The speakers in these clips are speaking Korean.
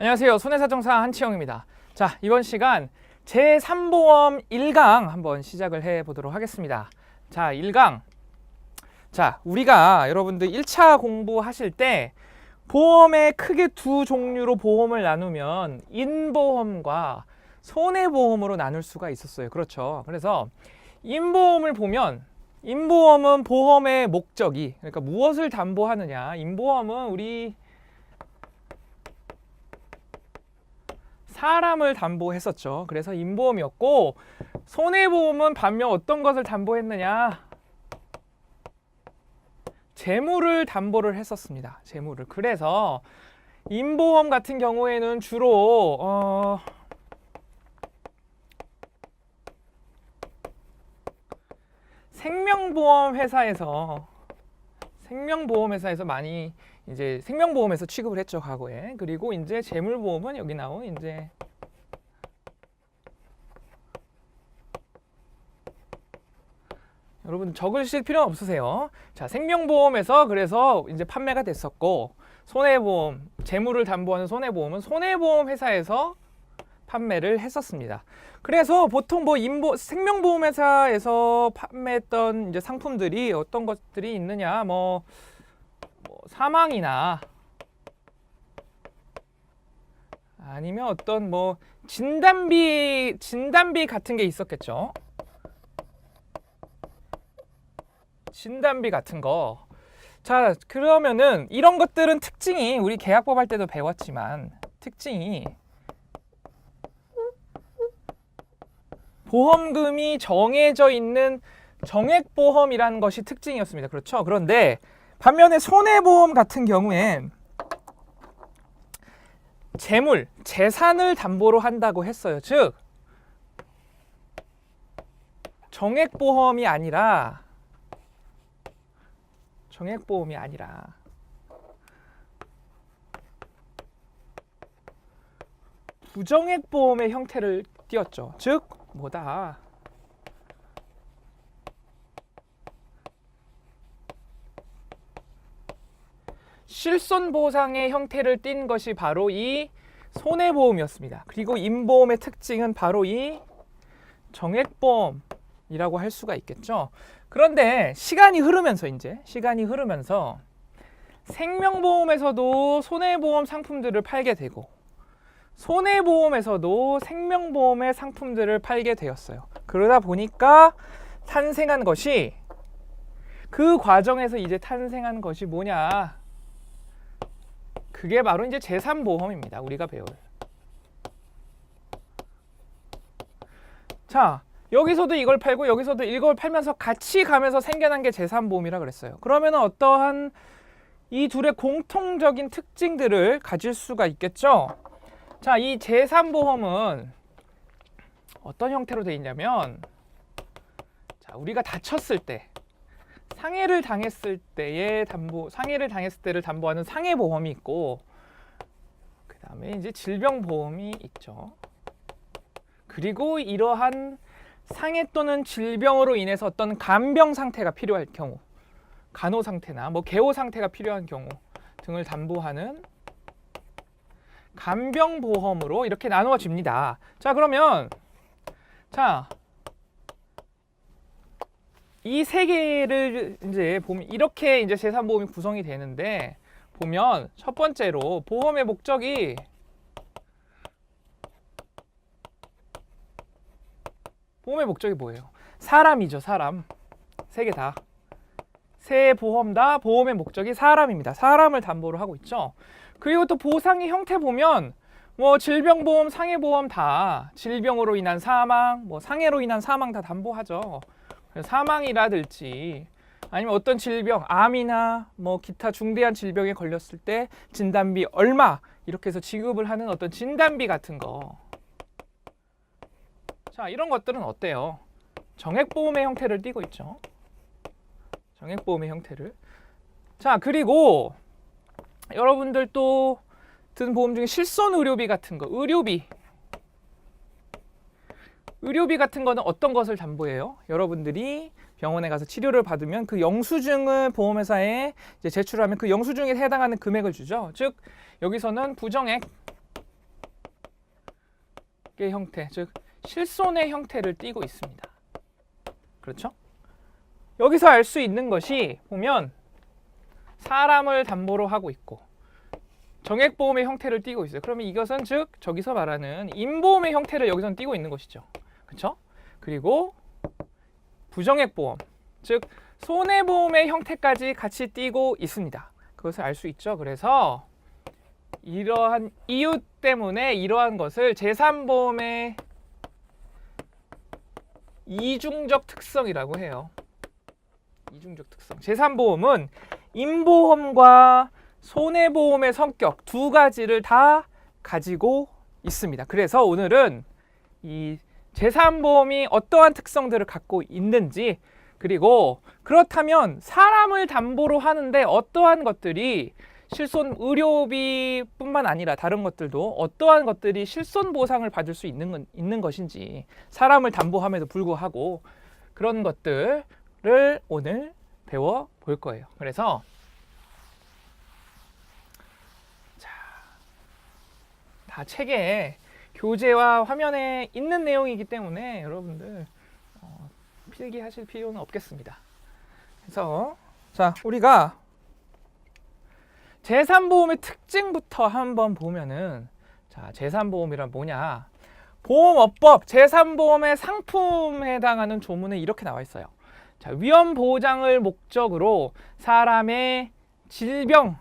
안녕하세요. 손해사정사 한치영입니다. 자, 이번 시간 제3보험 1강 한번 시작을 해보도록 하겠습니다. 자, 1강. 자, 우리가 여러분들 1차 공부하실 때 보험에 크게 두 종류로 보험을 나누면 인보험과 손해보험으로 나눌 수가 있었어요. 그렇죠. 그래서 인보험을 보면 인보험은 보험의 목적이, 그러니까 무엇을 담보하느냐. 인보험은 우리 사람을 담보했었죠. 그래서 인보험이었고, 손해보험은 반면 어떤 것을 담보했느냐? 재물을 담보를 했었습니다. 재물을. 그래서 인보험 같은 경우에는 주로 생명보험 회사에서 많이 이제 생명보험에서 취급을 했죠, 과거에. 그리고 이제 재물보험은 여기 나온 이제 여러분 적으실 필요는 없으세요. 자, 생명보험에서 그래서 이제 판매가 됐었고, 손해보험, 재물을 담보하는 손해보험은 손해보험 회사에서 판매를 했었습니다. 그래서 보통 뭐 생명보험 회사에서 판매했던 이제 상품들이 어떤 것들이 있느냐, 뭐 사망이나 아니면 어떤 뭐 진단비 같은 게 있었겠죠. 진단비 같은 거. 자, 그러면은 이런 것들은 특징이 우리 계약법 할 때도 배웠지만 특징이 보험금이 정해져 있는 정액보험이라는 것이 특징이었습니다. 그렇죠? 그런데 반면에 손해보험 같은 경우엔 재물, 재산을 담보로 한다고 했어요. 즉 정액보험이 아니라 부정액보험의 형태를 띄었죠. 즉 뭐다? 실손보상의 형태를 띈 것이 바로 이 손해보험이었습니다. 그리고 인보험의 특징은 바로 이 정액보험이라고 할 수가 있겠죠. 그런데 시간이 흐르면서 생명보험에서도 손해보험 상품들을 팔게 되고, 손해보험에서도 생명보험의 상품들을 팔게 되었어요. 그러다 보니까 탄생한 것이, 그 과정에서 이제 탄생한 것이 뭐냐? 그게 바로 이제 제3보험입니다. 우리가 배울. 자, 여기서도 이걸 팔고 여기서도 이걸 팔면서 같이 가면서 생겨난 게 제3보험이라 그랬어요. 그러면 어떠한 이 둘의 공통적인 특징들을 가질 수가 있겠죠? 자, 이 제3보험은 어떤 형태로 되어 있냐면, 자, 우리가 다쳤을 때, 상해를 당했을 때를 담보하는 상해보험이 있고, 그 다음에 이제 질병보험이 있죠. 그리고 이러한 상해 또는 질병으로 인해서 어떤 간병 상태가 필요할 경우, 간호 상태나 뭐 개호 상태가 필요한 경우 등을 담보하는 간병보험으로 이렇게 나누어집니다. 자, 그러면 이 세 개를 이제 보면 이렇게 이제 제3보험이 구성이 되는데, 보면 첫 번째로 보험의 목적이 뭐예요? 사람이죠, 사람. 세 개 다. 세 보험 다 보험의 목적이 사람입니다. 사람을 담보로 하고 있죠. 그리고 또 보상의 형태 보면 뭐 질병보험, 상해보험 다 질병으로 인한 사망, 뭐 상해로 인한 사망 다 담보하죠. 사망이라든지 아니면 어떤 질병, 암이나 뭐 기타 중대한 질병에 걸렸을 때 진단비 얼마 이렇게 해서 지급을 하는 어떤 진단비 같은 거. 자, 이런 것들은 어때요? 정액보험의 형태를 띠고 있죠. 정액보험의 형태를. 자, 그리고 여러분들 또 든 보험 중에 실손의료비 같은 거, 의료비 같은 거는 어떤 것을 담보해요? 여러분들이 병원에 가서 치료를 받으면 그 영수증을 보험회사에 이제 제출하면 그 영수증에 해당하는 금액을 주죠. 즉 여기서는 부정액 형태, 즉 실손의 형태를 띠고 있습니다. 그렇죠? 여기서 알 수 있는 것이 보면 사람을 담보로 하고 있고 정액보험의 형태를 띠고 있어요. 그러면 이것은 즉 저기서 말하는 인보험의 형태를 여기선 띠고 있는 것이죠. 그렇죠? 그리고 부정액보험, 즉 손해보험의 형태까지 같이 띠고 있습니다. 그것을 알 수 있죠. 그래서 이러한 이유 때문에 이러한 것을 제3보험의 이중적 특성이라고 해요. 이중적 특성. 제3보험은 인보험과 손해보험의 성격 두 가지를 다 가지고 있습니다. 그래서 오늘은 이 제3보험이 어떠한 특성들을 갖고 있는지, 그리고 그렇다면 사람을 담보로 하는데 어떠한 것들이 실손 의료비뿐만 아니라 다른 것들도 어떠한 것들이 실손 보상을 받을 수 있는 것인지, 사람을 담보함에도 불구하고 그런 것들을 오늘 배워볼 거예요. 그래서 다 책에 교재와 화면에 있는 내용이기 때문에 여러분들 필기하실 필요는 없겠습니다. 그래서 자, 우리가 제3보험의 특징부터 한번 보면은, 자, 제3보험이란 뭐냐? 보험업법 제3보험의 상품에 해당하는 조문에 이렇게 나와 있어요. 자, 위험 보장을 목적으로 사람의 질병,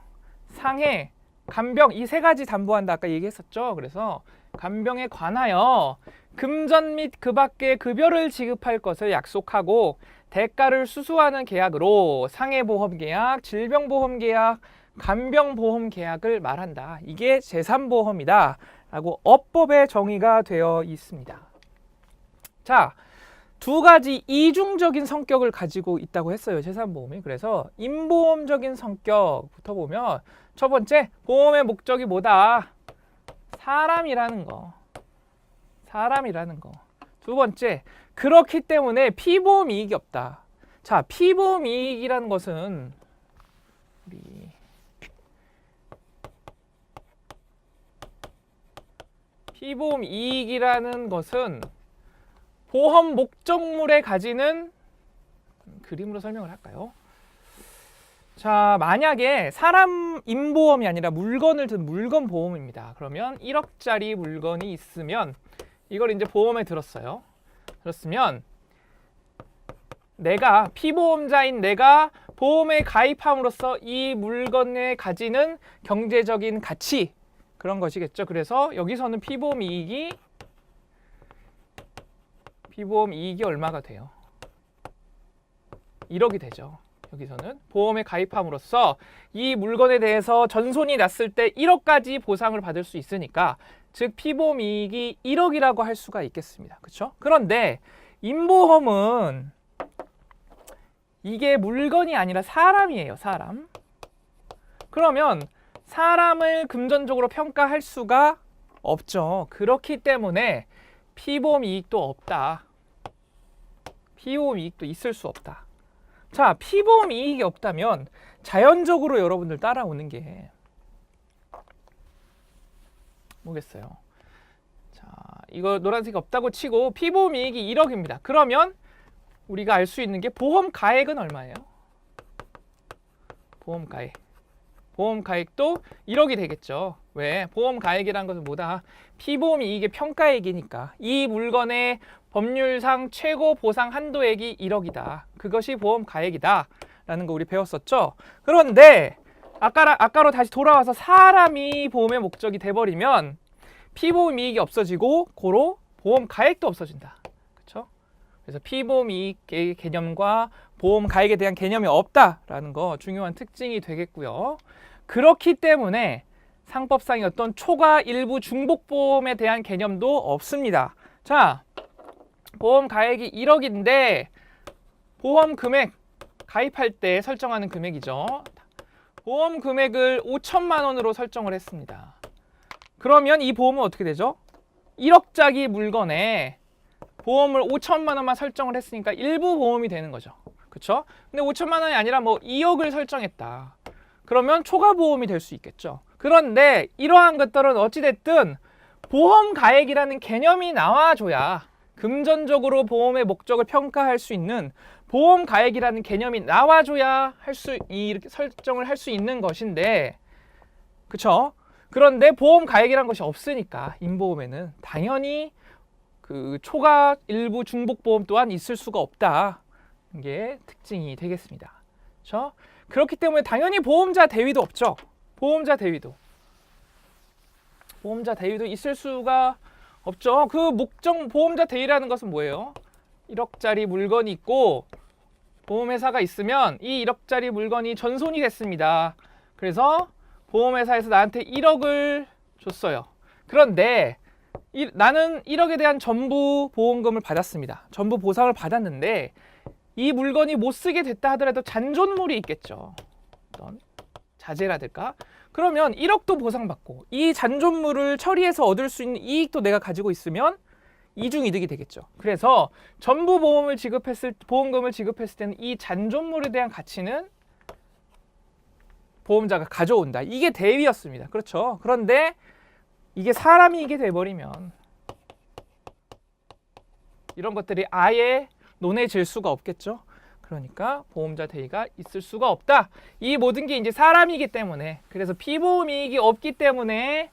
상해, 간병 이 세 가지 담보한다. 아까 얘기했었죠. 그래서 간병에 관하여 금전 및 그 밖의 급여를 지급할 것을 약속하고 대가를 수수하는 계약으로 상해보험 계약, 질병보험 계약, 간병보험 계약을 말한다. 이게 제3보험이다 라고 업법에 정의가 되어 있습니다. 자, 두 가지 이중적인 성격을 가지고 있다고 했어요. 제3보험이. 그래서 인보험적인 성격부터 보면 첫 번째, 보험의 목적이 뭐다? 사람이라는 거. 사람이라는 거. 두 번째, 그렇기 때문에 피보험 이익이 없다. 자, 피보험 이익이라는 것은 피보험 이익이라는 것은 보험 목적물에 가지는, 그림으로 설명을 할까요? 자, 만약에 사람 인보험이 아니라 물건을 든 물건 보험입니다. 그러면 1억짜리 물건이 있으면 이걸 이제 보험에 들었어요. 들었으면 내가 피보험자인 내가 보험에 가입함으로써 이 물건에 가지는 경제적인 가치, 그런 것이겠죠. 그래서 여기서는 피보험 이익이 얼마가 돼요? 1억이 되죠. 여기서는 보험에 가입함으로써 이 물건에 대해서 전손이 났을 때 1억까지 보상을 받을 수 있으니까, 즉 피보험 이익이 1억이라고 할 수가 있겠습니다. 그렇죠? 그런데 인보험은 이게 물건이 아니라 사람이에요. 사람. 그러면 사람을 금전적으로 평가할 수가 없죠. 그렇기 때문에 피보험 이익도 없다. 피보험 이익도 있을 수 없다. 자, 피보험 이익이 없다면 자연적으로 여러분들 따라오는 게 뭐겠어요? 자, 이거 노란색이 없다고 치고 피보험 이익이 1억입니다. 그러면 우리가 알 수 있는 게 보험 가액은 얼마예요? 보험 가액. 보험 가액도 1억이 되겠죠. 왜? 보험 가액이란 것은 뭐다? 피보험 이익의 평가액이니까 이 물건의 법률상 최고 보상 한도액이 1억이다. 그것이 보험 가액이다 라는 거 우리 배웠었죠. 그런데 아까로 다시 돌아와서 사람이 보험의 목적이 돼버리면 피보험 이익이 없어지고 고로 보험 가액도 없어진다. 그렇죠? 그래서 피보험 이익의 개념과 보험 가액에 대한 개념이 없다라는 거 중요한 특징이 되겠고요. 그렇기 때문에 상법상의 어떤 초과 일부 중복보험에 대한 개념도 없습니다. 자, 보험 가액이 1억인데 보험 금액, 가입할 때 설정하는 금액이죠. 보험 금액을 5천만 원으로 설정을 했습니다. 그러면 이 보험은 어떻게 되죠? 1억짜리 물건에 보험을 5천만 원만 설정을 했으니까 일부 보험이 되는 거죠. 그렇죠? 근데 5천만 원이 아니라 뭐 2억을 설정했다. 그러면 초과 보험이 될 수 있겠죠. 그런데 이러한 것들은 어찌됐든 보험 가액이라는 개념이 나와줘야 금전적으로 보험의 목적을 평가할 수 있는 보험 가액이라는 개념이 나와줘야 이렇게 설정을 할 수 있는 것인데, 그쵸? 그런데 보험 가액이라는 것이 없으니까 임보험에는 당연히 그 초과 일부 중복 보험 또한 있을 수가 없다. 이게 특징이 되겠습니다. 그렇죠? 그렇기 때문에 당연히 보험자 대위도 없죠. 보험자 대위도 있을 수가 없죠. 그 목적 보험자 대위라는 것은 뭐예요? 1억짜리 물건이 있고 보험회사가 있으면 이 1억짜리 물건이 전손이 됐습니다. 그래서 보험회사에서 나한테 1억을 줬어요. 그런데 나는 1억에 대한 전부 보험금을 받았습니다. 전부 보상을 받았는데 이 물건이 못 쓰게 됐다 하더라도 잔존물이 있겠죠. 어떤 자재라든가. 그러면 1억도 보상받고 이 잔존물을 처리해서 얻을 수 있는 이익도 내가 가지고 있으면 이중이득이 되겠죠. 그래서 전부 보험금을 지급했을 때는 이 잔존물에 대한 가치는 보험자가 가져온다. 이게 대위였습니다. 그렇죠. 그런데 이게 사람이 이게 돼버리면 이런 것들이 아예 논해질 수가 없겠죠. 그러니까 보험자 대위가 있을 수가 없다. 이 모든 게 이제 사람이기 때문에, 그래서 피보험 이익이 없기 때문에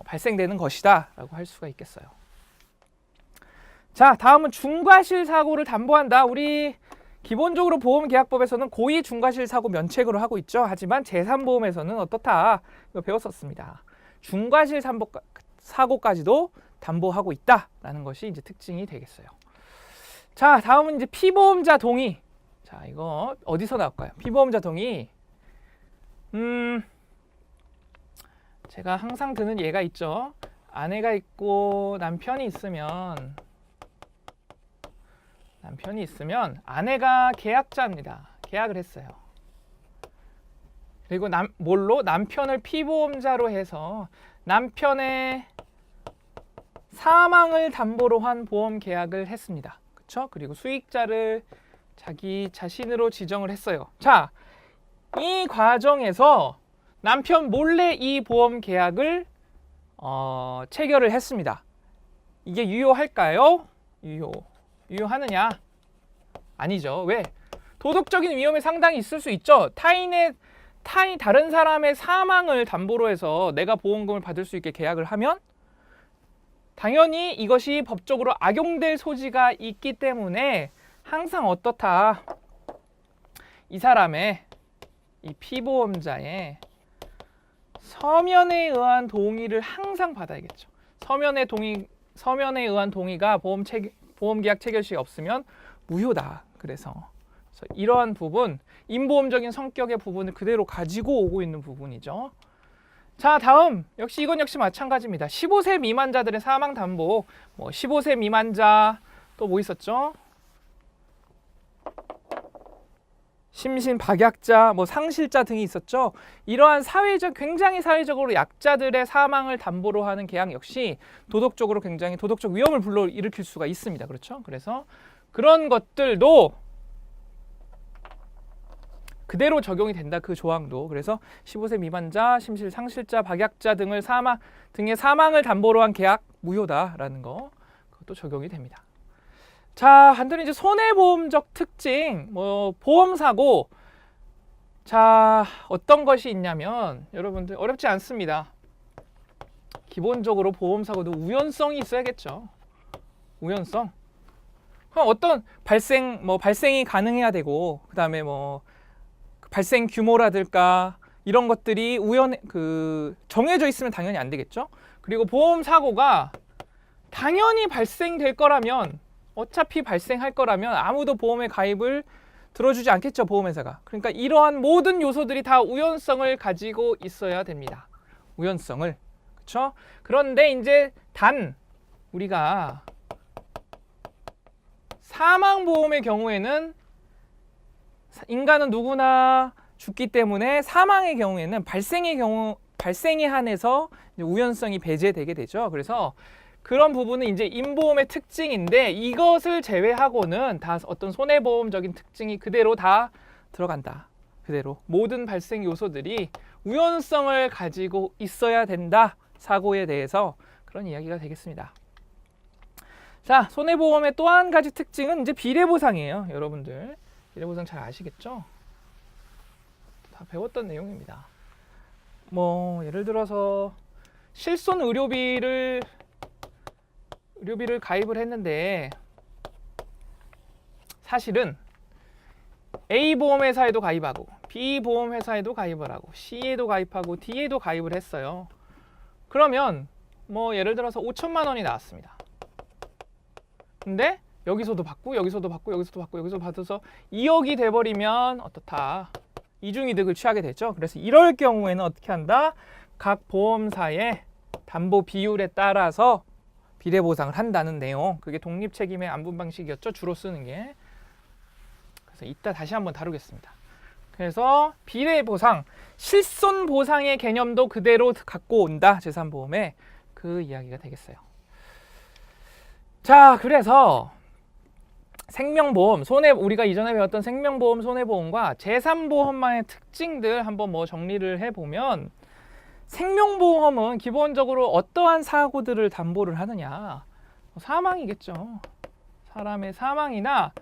발생되는 것이다 라고 할 수가 있겠어요. 자, 다음은 중과실 사고를 담보한다. 우리 기본적으로 보험계약법에서는 고의 중과실 사고 면책으로 하고 있죠. 하지만 제3보험에서는 어떻다? 이거 배웠었습니다. 중과실 사고까지도 담보하고 있다라는 것이 이제 특징이 되겠어요. 자, 다음은 이제 피보험자 동의. 자, 이거 어디서 나올까요? 피보험자 동의. 제가 항상 드는 예가 있죠. 아내가 있고 남편이 있으면 아내가 계약자입니다. 계약을 했어요. 그리고 남편을 피보험자로 해서 남편의 사망을 담보로 한 보험 계약을 했습니다. 그렇죠? 그리고 수익자를 자기 자신으로 지정을 했어요. 자, 이 과정에서 남편 몰래 이 보험 계약을 체결을 했습니다. 이게 유효할까요? 유효하느냐? 아니죠. 왜? 도덕적인 위험이 상당히 있을 수 있죠. 다른 사람의 사망을 담보로 해서 내가 보험금을 받을 수 있게 계약을 하면 당연히 이것이 법적으로 악용될 소지가 있기 때문에 항상 어떻다? 이 피보험자의 서면에 의한 동의를 항상 받아야겠죠. 서면에 의한 동의가 보험계약 체결 시에 없으면 무효다. 그래서 이러한 부분, 인보험적인 성격의 부분을 그대로 가지고 오고 있는 부분이죠. 자, 다음 이건 역시 마찬가지입니다. 15세 미만자들의 사망 담보, 15세 미만자 또 뭐 있었죠? 심신 박약자, 상실자 등이 있었죠. 이러한 굉장히 사회적으로 약자들의 사망을 담보로 하는 계약 역시 도덕적으로 굉장히 도덕적 위험을 불러일으킬 수가 있습니다. 그렇죠? 그래서 그런 것들도 그대로 적용이 된다. 그 조항도. 그래서 15세 미만자, 심실 상실자, 박약자 등의 사망을 담보로 한 계약 무효다라는 거, 그것도 적용이 됩니다. 자, 반대로 이제 손해보험적 특징, 보험사고. 자, 어떤 것이 있냐면 여러분들 어렵지 않습니다. 기본적으로 보험사고도 우연성이 있어야겠죠. 우연성. 그럼 어떤 발생이 가능해야 되고, 그다음에 발생 규모라든가 이런 것들이 정해져 있으면 당연히 안 되겠죠. 그리고 보험 사고가 당연히 발생될 거라면, 어차피 발생할 거라면 아무도 보험에 가입을 들어주지 않겠죠, 보험회사가. 그러니까 이러한 모든 요소들이 다 우연성을 가지고 있어야 됩니다. 우연성을. 그렇죠? 그런데 이제 우리가 사망보험의 경우에는 인간은 누구나 죽기 때문에 사망의 경우에는 발생에 한해서 우연성이 배제되게 되죠. 그래서 그런 부분은 이제 인보험의 특징인데 이것을 제외하고는 다 어떤 손해보험적인 특징이 그대로 다 들어간다. 그대로 모든 발생 요소들이 우연성을 가지고 있어야 된다. 사고에 대해서 그런 이야기가 되겠습니다. 자, 손해보험의 또 한 가지 특징은 이제 비례보상이에요. 여러분들 비례보상 잘 아시겠죠? 다 배웠던 내용입니다. 뭐 예를 들어서 실손 의료비를 가입을 했는데 사실은 A 보험회사에도 가입하고 B 보험회사에도 가입을 하고 C에도 가입하고 D에도 가입을 했어요. 그러면 뭐 예를 들어서 5천만 원이 나왔습니다. 근데 여기서도 받고 여기서도 받고 여기서도 받고 여기서 받아서 2억이 돼버리면 어떻다. 이중이득을 취하게 되죠. 그래서 이럴 경우에는 어떻게 한다? 각 보험사의 담보 비율에 따라서 비례보상을 한다는 내용. 그게 독립책임의 안분 방식이었죠. 주로 쓰는 게. 그래서 이따 다시 한번 다루겠습니다. 그래서 비례보상, 실손보상의 개념도 그대로 갖고 온다. 재산보험에. 그 이야기가 되겠어요. 자, 그래서 생명보험, 우리가 이전에 배웠던 생명보험, 손해보험과 재산보험만의 특징들 한번 뭐 정리를 해보면 생명보험은 기본적으로 어떠한 사고들을 담보를 하느냐. 사망이겠죠. 사람의 사망이나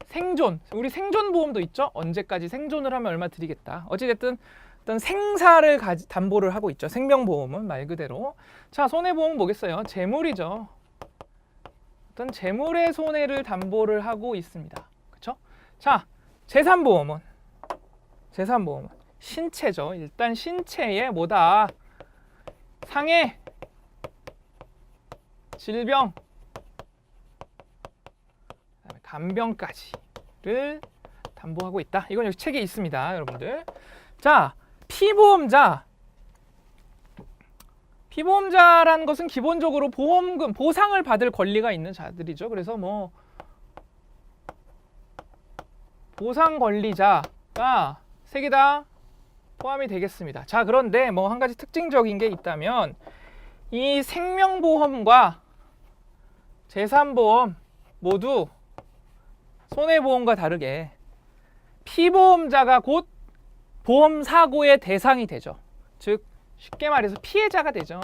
생존, 우리 생존보험도 있죠. 언제까지 생존을 하면 얼마 드리겠다. 어찌됐든 어떤 생사를 담보를 하고 있죠. 생명보험은 말 그대로. 자, 손해보험은 뭐겠어요? 재물이죠. 어떤 재물의 손해를 담보를 하고 있습니다. 그렇죠? 자, 재산보험은 신체죠. 일단 신체에 뭐다? 상해, 질병, 그다음에 간병까지를 담보하고 있다. 이건 여기 책에 있습니다, 여러분들. 자, 피보험자라는 것은 기본적으로 보험금, 보상을 받을 권리가 있는 자들이죠. 그래서 뭐 보상 권리자가 세 개 다 포함이 되겠습니다. 자, 그런데 뭐 한 가지 특징적인 게 있다면 이 생명보험과 재산보험 모두 손해보험과 다르게 피보험자가 곧 보험사고의 대상이 되죠. 즉 쉽게 말해서 피해자가 되죠.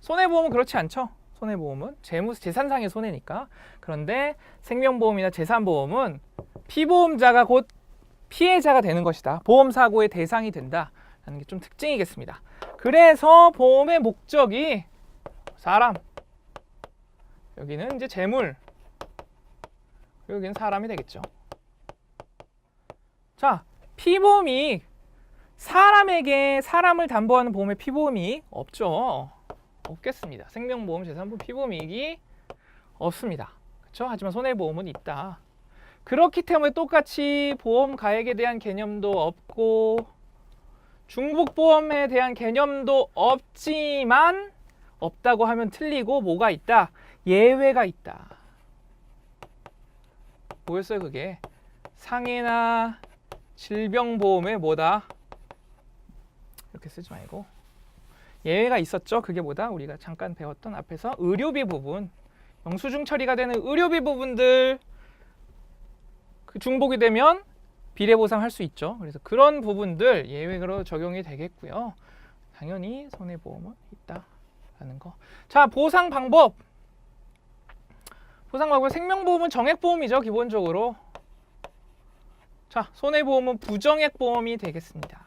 손해보험은 그렇지 않죠. 손해보험은 재산상의 손해니까. 그런데 생명보험이나 재산보험은 피보험자가 곧 피해자가 되는 것이다. 보험사고의 대상이 된다라는 게 좀 특징이겠습니다. 그래서 보험의 목적이 사람, 여기는 이제 재물, 여기는 사람이 되겠죠. 자, 피보험이 사람에게 사람을 담보하는 보험의 피보험이 없죠. 없겠습니다. 생명보험, 재산보험, 피보험이익이 없습니다. 그렇죠? 하지만 손해보험은 있다. 그렇기 때문에 똑같이 보험 가액에 대한 개념도 없고 중복보험에 대한 개념도 없지만 없다고 하면 틀리고 뭐가 있다? 예외가 있다. 뭐였어요 그게? 상해나 질병보험에 뭐다? 이렇게 쓰지 말고 예외가 있었죠. 그게 뭐다? 우리가 잠깐 배웠던 앞에서 의료비 부분, 영수증 처리가 되는 의료비 부분들 그 중복이 되면 비례보상할 수 있죠. 그래서 그런 부분들 예외로 적용이 되겠고요. 당연히 손해보험은 있다라는 거. 자, 보상 방법. 생명보험은 정액보험이죠. 기본적으로. 자, 손해보험은 부정액보험이 되겠습니다.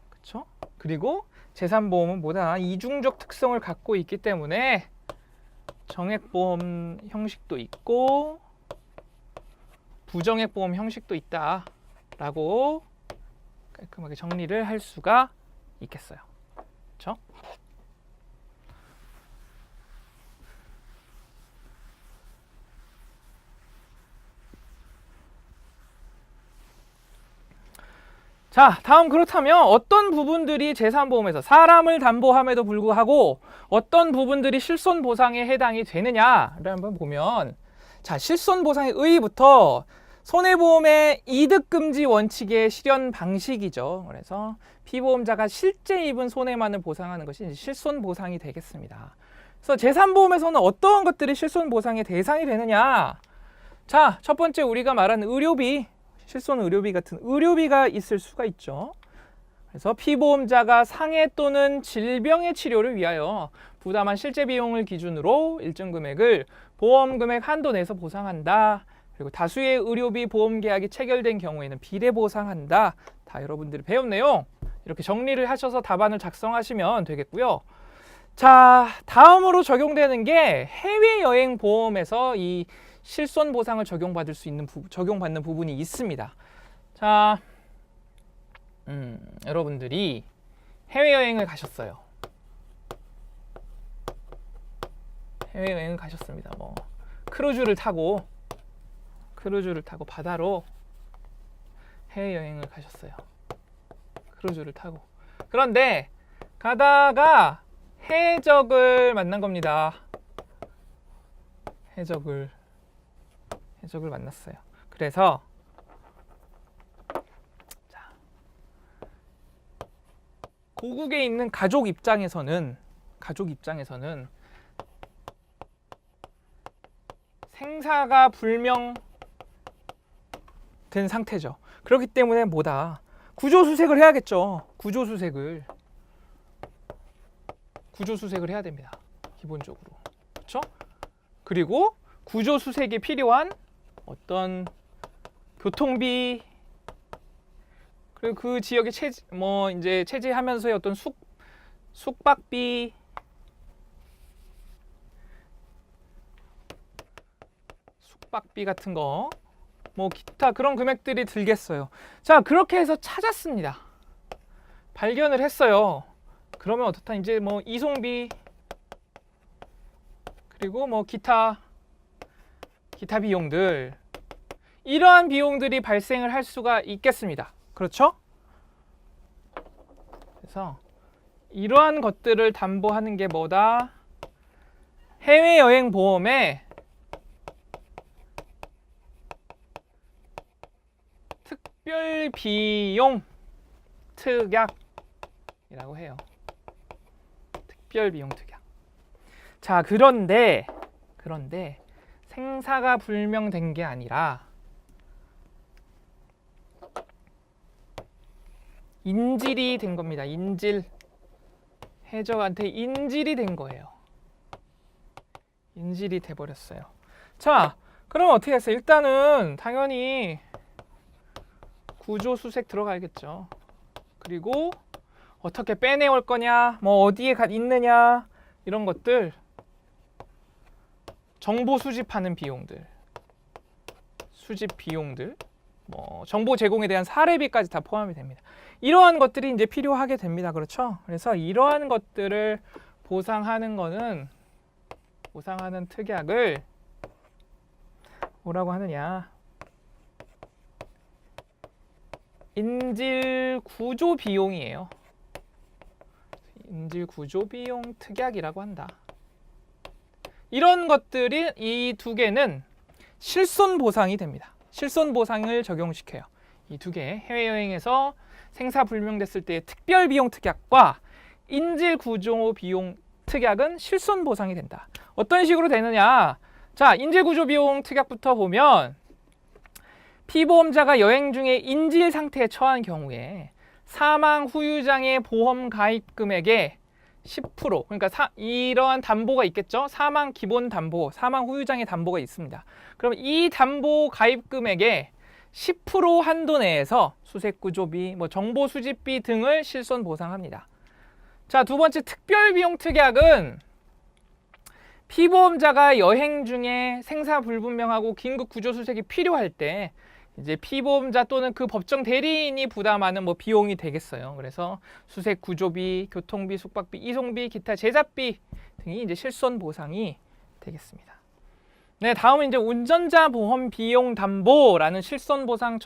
그렇죠? 그리고 재산보험은 뭐다? 이중적 특성을 갖고 있기 때문에 정액보험 형식도 있고 부정액보험 형식도 있다라고 깔끔하게 정리를 할 수가 있겠어요. 그렇죠? 자, 다음 그렇다면 어떤 부분들이 재산보험에서 사람을 담보함에도 불구하고 어떤 부분들이 실손보상에 해당이 되느냐를 한번 보면 자, 실손보상의 의의부터 손해보험의 이득금지 원칙의 실현 방식이죠. 그래서 피보험자가 실제 입은 손해만을 보상하는 것이 실손보상이 되겠습니다. 그래서 재산보험에서는 어떤 것들이 실손보상의 대상이 되느냐? 자, 첫 번째 우리가 말한 의료비, 실손 의료비 같은 의료비가 있을 수가 있죠. 그래서 피보험자가 상해 또는 질병의 치료를 위하여 부담한 실제 비용을 기준으로 일정 금액을 보험 금액 한도 내에서 보상한다. 그리고 다수의 의료비 보험 계약이 체결된 경우에는 비례 보상한다. 다 여러분들이 배운 내용 이렇게 정리를 하셔서 답안을 작성하시면 되겠고요. 자, 다음으로 적용되는 게 해외여행 보험에서 이 실손 보상을 적용받는 부분이 있습니다. 자, 여러분들이 해외여행을 가셨어요. 해외여행을 가셨습니다. 뭐 크루즈를 타고 바다로 해외여행을 가셨어요. 크루즈를 타고. 그런데 가다가 해적을 만난 겁니다. 해적을 만났어요. 그래서 자, 고국에 있는 가족 입장에서는 생사가 불명된 상태죠. 그렇기 때문에 뭐다? 구조수색을 해야겠죠. 구조수색을 해야 됩니다. 기본적으로. 그렇죠? 그리고 구조수색에 필요한 어떤 교통비 그리고 그 지역에 체지하면서의 어떤 숙박비 같은 거 뭐 기타 그런 금액들이 들겠어요. 자, 그렇게 해서 찾았습니다. 발견을 했어요. 그러면 어떻다? 이제 뭐 이송비 그리고 뭐 기타 비용들 이러한 비용들이 발생을 할 수가 있겠습니다. 그렇죠? 그래서 이러한 것들을 담보하는 게 뭐다? 해외여행 보험의 특별비용 특약이라고 해요. 특별비용 특약. 자, 그런데 생사가 불명된 게 아니라 인질이 된 겁니다. 해적한테 인질이 된 거예요. 인질이 돼 버렸어요. 자, 그럼 어떻게 했어요? 일단은 당연히 구조수색 들어가야겠죠. 그리고 어떻게 빼내올 거냐, 뭐 어디에 있느냐 이런 것들, 정보 수집하는 비용들, 뭐 정보 제공에 대한 사례비까지 다 포함이 됩니다. 이러한 것들이 이제 필요하게 됩니다. 그렇죠? 그래서 이러한 것들을 보상하는 특약을 뭐라고 하느냐? 인질 구조 비용이에요. 인질 구조 비용 특약이라고 한다. 이런 것들이 이 두 개는 실손 보상이 됩니다. 실손 보상을 적용시켜요. 이 두 개, 해외여행에서 생사 불명됐을 때의 특별 비용 특약과 인질 구조 비용 특약은 실손 보상이 된다. 어떤 식으로 되느냐? 자, 인질 구조 비용 특약부터 보면 피보험자가 여행 중에 인질 상태에 처한 경우에 사망 후유장애 보험 가입 금액의 10% 그러니까 이러한 담보가 있겠죠. 사망 기본 담보, 사망 후유장애 담보가 있습니다. 그럼 이 담보 가입 금액의 10% 한도 내에서 수색구조비, 뭐 정보 수집비 등을 실손 보상합니다. 자, 두 번째 특별비용 특약은 피보험자가 여행 중에 생사 불분명하고 긴급 구조 수색이 필요할 때 이제 피보험자 또는 그 법정 대리인이 부담하는 뭐 비용이 되겠어요. 그래서 수색 구조비, 교통비, 숙박비, 이송비, 기타 제작비 등이 이제 실손 보상이 되겠습니다. 네, 다음은 이제 운전자 보험 비용 담보라는 실손 보상을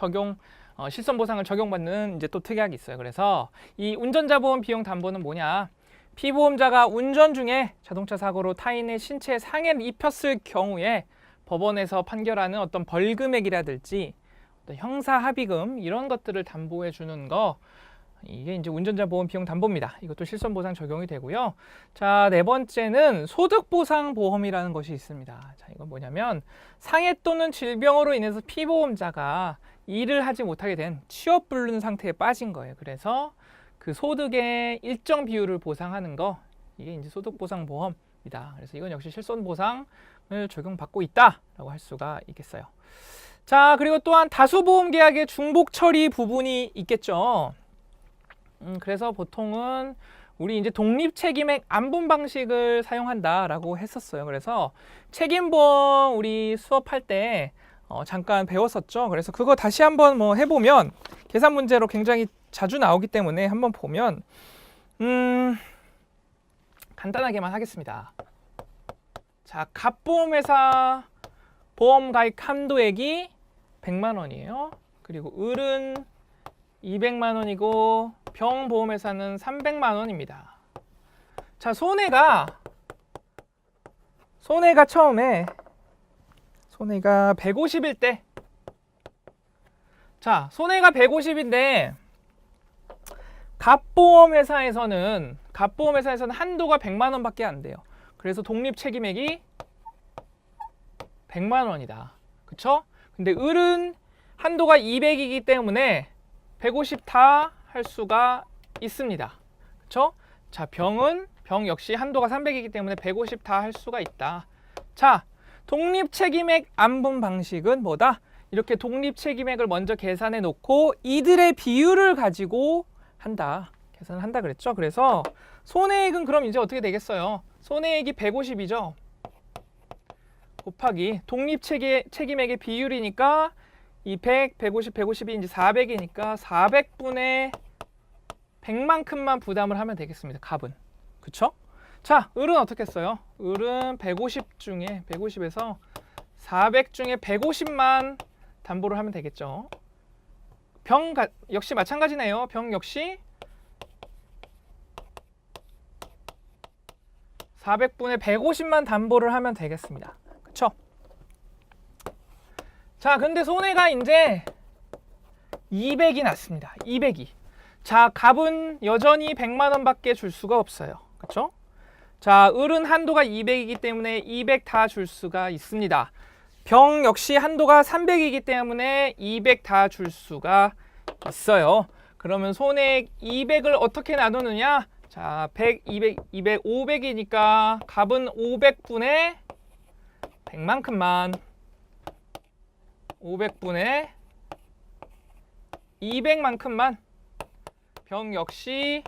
적용받는 이제 또 특약이 있어요. 그래서 이 운전자 보험 비용 담보는 뭐냐? 피보험자가 운전 중에 자동차 사고로 타인의 신체에 상해를 입혔을 경우에 법원에서 판결하는 어떤 벌금액이라든지 어떤 형사 합의금 이런 것들을 담보해 주는 거, 이게 이제 운전자 보험 비용 담보입니다. 이것도 실손 보상 적용이 되고요. 자, 네 번째는 소득 보상 보험이라는 것이 있습니다. 자, 이건 뭐냐면 상해 또는 질병으로 인해서 피보험자가 일을 하지 못하게 된 취업 불능 상태에 빠진 거예요. 그래서 그 소득의 일정 비율을 보상하는 거, 이게 이제 소득보상보험이다. 그래서 이건 역시 실손보상을 적용받고 있다라고 할 수가 있겠어요. 자, 그리고 또한 다수보험계약의 중복처리 부분이 있겠죠. 그래서 보통은 우리 이제 독립책임액 안분 방식을 사용한다라고 했었어요. 그래서 책임보험 우리 수업할 때 잠깐 배웠었죠. 그래서 그거 다시 한번 뭐 해보면 계산 문제로 굉장히 자주 나오기 때문에 한번 보면 간단하게만 하겠습니다. 자, 갑보험회사 보험가입 한도액이 100만 원이에요. 그리고 을은 200만 원이고 병보험회사는 300만 원입니다. 자, 손해가 처음에 손해가 150일 때, 자, 손해가 150인데 갑보험회사에서는 한도가 100만 원밖에 안 돼요. 그래서 독립책임액이 100만 원이다. 그쵸? 근데 을은 한도가 200이기 때문에 150 다 할 수가 있습니다. 그쵸? 자, 병 역시 한도가 300이기 때문에 150 다 할 수가 있다. 자, 독립책임액 안분 방식은 뭐다? 이렇게 독립책임액을 먼저 계산해 놓고 이들의 비율을 가지고 한다. 계산을 한다 그랬죠? 그래서 손해액은 그럼 이제 어떻게 되겠어요? 손해액이 150이죠? 곱하기 독립책임액의 비율이니까 이 100, 150, 150이 이제 400이니까 400분의 100만큼만 부담을 하면 되겠습니다. 갑은. 그쵸? 자, 을은 어떻게 써요? 을은 150에서 400 중에 150만 담보를 하면 되겠죠. 병 역시 마찬가지네요. 병 역시 400분의 150만 담보를 하면 되겠습니다. 그쵸? 자, 근데 손해가 이제 200이 났습니다. 200이. 자, 갑은 여전히 100만 원밖에 줄 수가 없어요. 그쵸? 자, 을은 한도가 200이기 때문에 200 다 줄 수가 있습니다. 병 역시 한도가 300이기 때문에 200 다 줄 수가 있어요. 그러면 손해액 200을 어떻게 나누느냐? 자, 100, 200, 500이니까 갑은 500분의 100만큼만 500분의 200만큼만 병 역시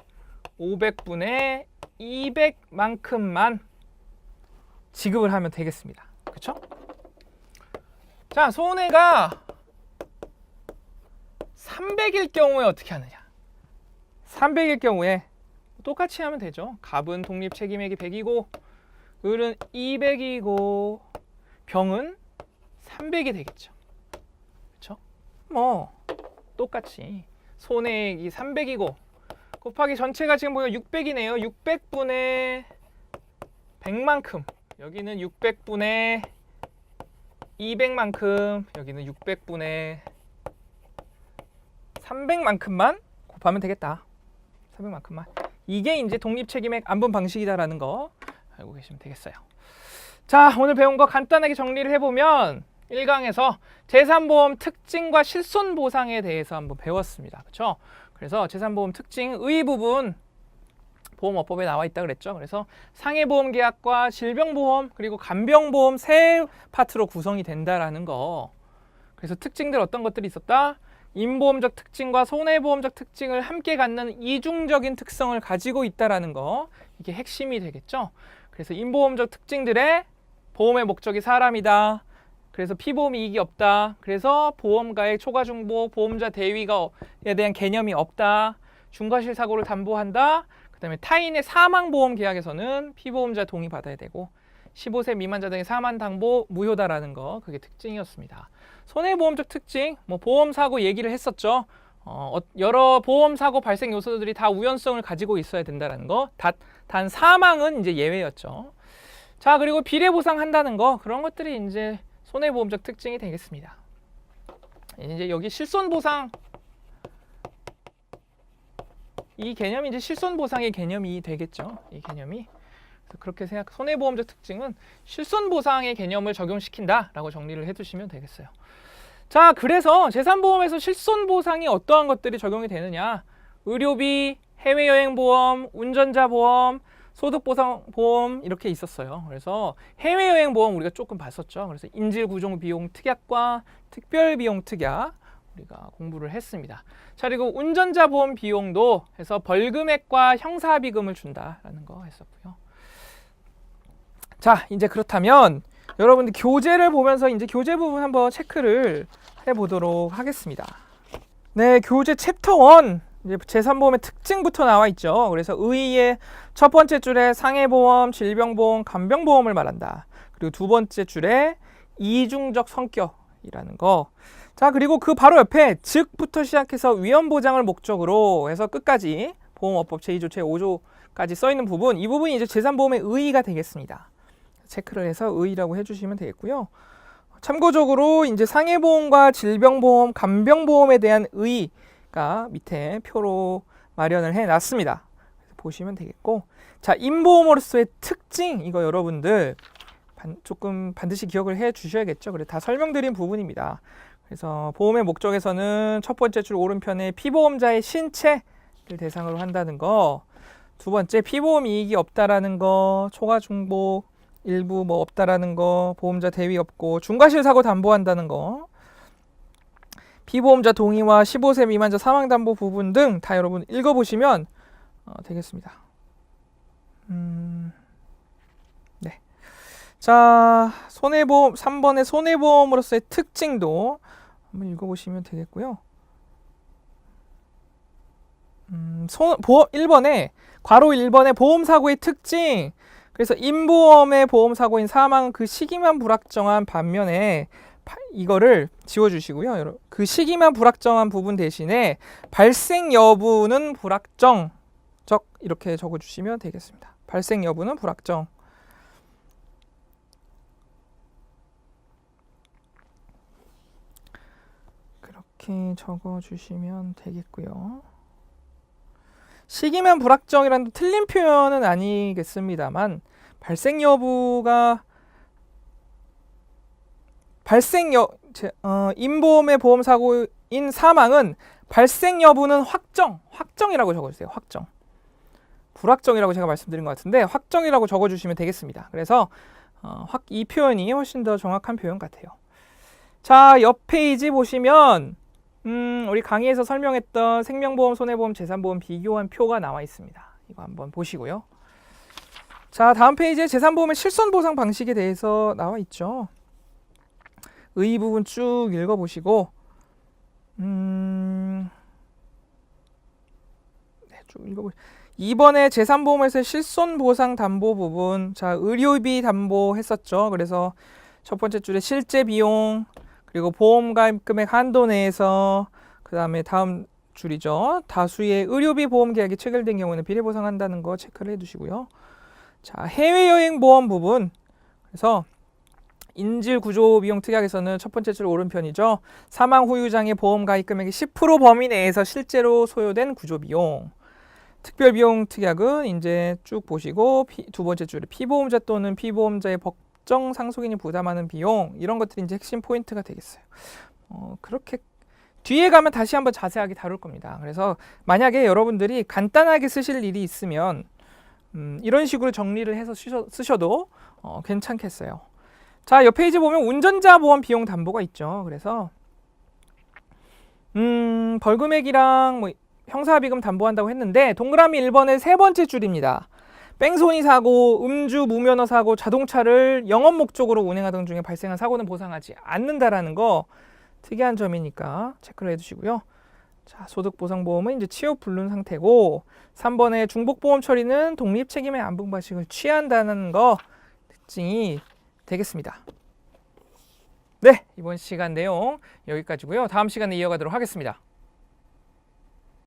500분의 200만큼만 지급을 하면 되겠습니다. 그쵸? 자, 손해가 300일 경우에 어떻게 하느냐? 300일 경우에 똑같이 하면 되죠. 갑은 독립책임액이 100이고 을은 200이고 병은 300이 되겠죠. 그렇죠? 뭐 똑같이 손해액이 300이고 곱하기 전체가 지금 보면 600이네요. 600분의 100만큼, 여기는 600분의 200만큼, 여기는 600분의 300만큼만 곱하면 되겠다. 300만큼만. 이게 이제 독립책임액 안분 방식이다라는 거 알고 계시면 되겠어요. 자, 오늘 배운 거 간단하게 정리를 해보면 1강에서 재산보험 특징과 실손보상에 대해서 한번 배웠습니다. 그렇죠? 그래서 재산보험 특징의 부분 보험업법에 나와 있다 그랬죠. 그래서 상해보험계약과 질병보험 그리고 간병보험 세 파트로 구성이 된다라는 거. 그래서 특징들 어떤 것들이 있었다? 인보험적 특징과 손해보험적 특징을 함께 갖는 이중적인 특성을 가지고 있다라는 거. 이게 핵심이 되겠죠. 그래서 인보험적 특징들의 보험의 목적이 사람이다. 그래서 피보험 이익이 없다. 그래서 보험가액 초과중복, 보험자 대위가에 대한 개념이 없다. 중과실 사고를 담보한다. 그 다음에 타인의 사망보험 계약에서는 피보험자 동의 받아야 되고 15세 미만자 등의 사망 담보 무효다라는 거, 그게 특징이었습니다. 손해보험적 특징, 뭐 보험사고 얘기를 했었죠. 여러 보험사고 발생 요소들이 다 우연성을 가지고 있어야 된다는 거. 단 사망은 이제 예외였죠. 자, 그리고 비례보상한다는 거, 그런 것들이 이제 손해보험적 특징이 되겠습니다. 이제 여기 실손보상, 이 개념이 이제 실손보상의 개념이 되겠죠. 이 개념이. 그래서 그렇게 손해보험적 특징은 실손보상의 개념을 적용시킨다라고 정리를 해두시면 되겠어요. 자, 그래서 재산보험에서 실손보상이 어떠한 것들이 적용이 되느냐? 의료비, 해외여행 보험, 운전자 보험, 소득보상 보험 이렇게 있었어요. 그래서 해외여행 보험 우리가 조금 봤었죠. 그래서 인질구종 비용 특약과 특별비용 특약 우리가 공부를 했습니다. 자, 그리고 운전자 보험 비용도 해서 벌금액과 형사비금을 준다라는 거 했었고요. 자, 이제 그렇다면 여러분들 교재를 보면서 이제 교재 부분 한번 체크를 해보도록 하겠습니다. 네, 교재 챕터 1 이제 재산보험의 특징부터 나와 있죠. 그래서 의의의 첫 번째 줄에 상해보험, 질병보험, 간병보험을 말한다. 그리고 두 번째 줄에 이중적 성격이라는 거. 자, 그리고 그 바로 옆에 즉부터 시작해서 위험보장을 목적으로 해서 끝까지 보험업법 제2조, 제5조까지 써있는 부분, 이 부분이 이제 재산보험의 의의가 되겠습니다. 체크를 해서 의의라고 해주시면 되겠고요. 참고적으로 이제 상해보험과 질병보험, 간병보험에 대한 의의가 밑에 표로 마련을 해놨습니다. 보시면 되겠고, 자, 임보험으로서의 특징, 이거 여러분들 조금 반드시 기억을 해 주셔야겠죠. 그래 다 설명드린 부분입니다. 그래서 보험의 목적에서는 첫 번째 줄 오른편에 피보험자의 신체를 대상으로 한다는 거, 두 번째 피보험 이익이 없다라는 거, 초과 중복 일부 뭐 없다라는 거, 보험자 대위 없고 중과실 사고 담보한다는 거, 피보험자 동의와 15세 미만자 사망 담보 부분 등 다 여러분 읽어보시면 되겠습니다. 네. 자, 손해보험 3번의 손해보험으로서의 특징도 한번 읽어보시면 되겠고요. 1번에 괄호 1번의 보험사고의 특징. 그래서 임보험의 보험사고인 사망은 그 시기만 불확정한 반면에 이거를 지워주시고요. 그 시기만 불확정한 부분 대신에 발생 여부는 불확정적 이렇게 적어주시면 되겠습니다. 발생 여부는 불확정. 그렇게 적어주시면 되겠고요. 시기만 불확정이라는 틀린 표현은 아니겠습니다만 발생 여부가 임보험의 보험사고인 사망은 발생 여부는 확정이라고 적어주세요. 확정. 불확정이라고 제가 말씀드린 것 같은데 확정이라고 적어주시면 되겠습니다. 그래서 이 표현이 훨씬 더 정확한 표현 같아요. 자, 옆 페이지 보시면 우리 강의에서 설명했던 생명보험, 손해보험, 재산보험 비교한 표가 나와 있습니다. 이거 한번 보시고요. 자, 다음 페이지에 재산보험의 실손보상 방식에 대해서 나와 있죠. 의 부분 쭉 읽어보시고 네, 쭉 읽어보시고 2번에 재산보험에서 실손보상 담보 부분, 자, 의료비 담보 했었죠. 그래서 첫 번째 줄에 실제 비용, 그리고 보험가입 금액 한도 내에서, 그 다음에 다음 줄이죠. 다수의 의료비 보험 계약이 체결된 경우는 비례보상한다는 거 체크를 해두시고요. 자, 해외여행 보험 부분. 그래서 인질구조 비용 특약에서는 첫 번째 줄 오른편이죠. 사망 후유장의 보험 가입 금액의 10% 범위 내에서 실제로 소요된 구조 비용. 특별비용 특약은 이제 쭉 보시고 두 번째 줄에 피보험자 또는 피보험자의 법정 상속인이 부담하는 비용, 이런 것들이 이제 핵심 포인트가 되겠어요. 그렇게 뒤에 가면 다시 한번 자세하게 다룰 겁니다. 그래서 만약에 여러분들이 간단하게 쓰실 일이 있으면 이런 식으로 정리를 해서 쓰셔도 괜찮겠어요. 자, 옆 페이지 보면 운전자 보험 비용 담보가 있죠. 그래서 벌금액이랑 뭐 형사비금 담보한다고 했는데 동그라미 1번의 세 번째 줄입니다. 뺑소니 사고, 음주 무면허 사고, 자동차를 영업 목적으로 운행하던 중에 발생한 사고는 보상하지 않는다라는 거 특이한 점이니까 체크를 해두시고요. 자, 소득보상보험은 이제 취업 불능 상태고 3번의 중복보험 처리는 독립책임의 안분 방식을 취한다는 거 특징이 되겠습니다. 네, 이번 시간 내용 여기까지고요. 다음 시간에 이어가도록 하겠습니다.